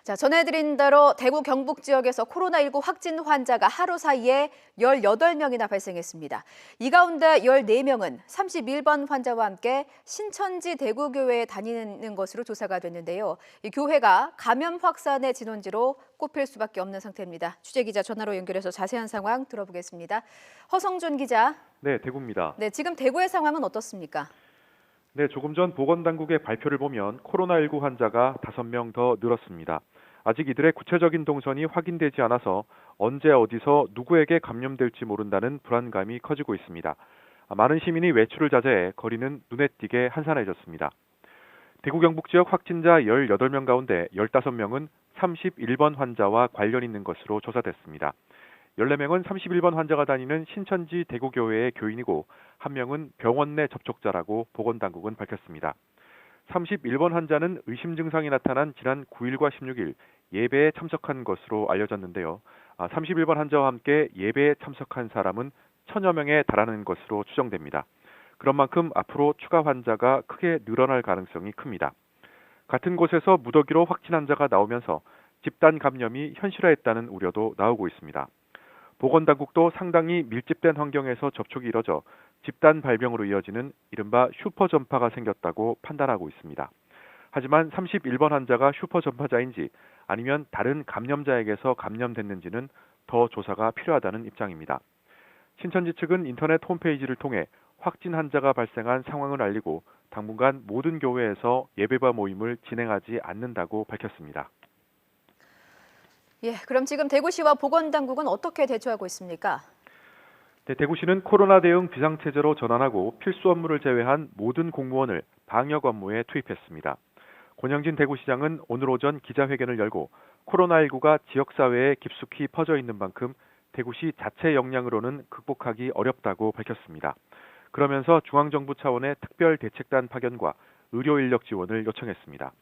자, 전해드린 대로 대구 경북 지역에서 코로나19 확진 환자가 하루 사이에 18명이나 발생했습니다. 이 가운데 14명은 31번 환자와 함께 신천지 대구교회에 다니는 것으로 조사가 됐는데요. 이 교회가 감염 확산의 진원지로 꼽힐 수밖에 없는 상태입니다. 취재기자 전화로 연결해서 자세한 상황 들어보겠습니다. 허성준 기자. 네, 대구입니다. 네, 지금 대구의 상황은 어떻습니까? 네, 조금 전 보건당국의 발표를 보면 코로나19 환자가 5명 더 늘었습니다. 아직 이들의 구체적인 동선이 확인되지 않아서 언제 어디서 누구에게 감염될지 모른다는 불안감이 커지고 있습니다. 많은 시민이 외출을 자제해 거리는 눈에 띄게 한산해졌습니다. 대구 경북 지역 확진자 18명 가운데 15명은 31번 환자와 관련 있는 것으로 조사됐습니다. 14명은 31번 환자가 다니는 신천지 대구교회의 교인이고 1명은 병원 내 접촉자라고 보건당국은 밝혔습니다. 31번 환자는 의심 증상이 나타난 지난 9일과 16일 예배에 참석한 것으로 알려졌는데요. 31번 환자와 함께 예배에 참석한 사람은 1000여 명에 달하는 것으로 추정됩니다. 그런 만큼 앞으로 추가 환자가 크게 늘어날 가능성이 큽니다. 같은 곳에서 무더기로 확진 환자가 나오면서 집단 감염이 현실화했다는 우려도 나오고 있습니다. 보건당국도 상당히 밀집된 환경에서 접촉이 이뤄져 집단 발병으로 이어지는 이른바 슈퍼 전파가 생겼다고 판단하고 있습니다. 하지만 31번 환자가 슈퍼 전파자인지 아니면 다른 감염자에게서 감염됐는지는 더 조사가 필요하다는 입장입니다. 신천지 측은 인터넷 홈페이지를 통해 확진 환자가 발생한 상황을 알리고 당분간 모든 교회에서 예배바 모임을 진행하지 않는다고 밝혔습니다. 예, 그럼 지금 대구시와 보건당국은 어떻게 대처하고 있습니까? 네, 대구시는 코로나 대응 비상체제로 전환하고 필수 업무를 제외한 모든 공무원을 방역 업무에 투입했습니다. 권영진 대구시장은 오늘 오전 기자회견을 열고 코로나19가 지역사회에 깊숙이 퍼져 있는 만큼 대구시 자체 역량으로는 극복하기 어렵다고 밝혔습니다. 그러면서 중앙정부 차원의 특별대책단 파견과 의료 인력 지원을 요청했습니다.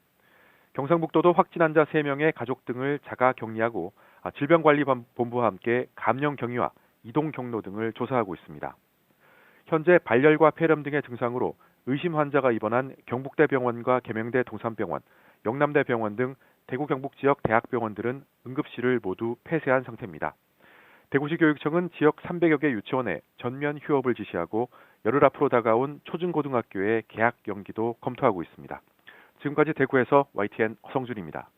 경상북도도 확진 환자 3명의 가족 등을 자가 격리하고 질병관리본부와 함께 감염 경위와 이동 경로 등을 조사하고 있습니다. 현재 발열과 폐렴 등의 증상으로 의심 환자가 입원한 경북대병원과 계명대 동산병원, 영남대병원 등 대구 경북 지역 대학병원들은 응급실을 모두 폐쇄한 상태입니다. 대구시 교육청은 지역 300여 개 유치원에 전면 휴업을 지시하고 열흘 앞으로 다가온 초중고등학교의 개학 연기도 검토하고 있습니다. 지금까지 대구에서 YTN 허성준입니다.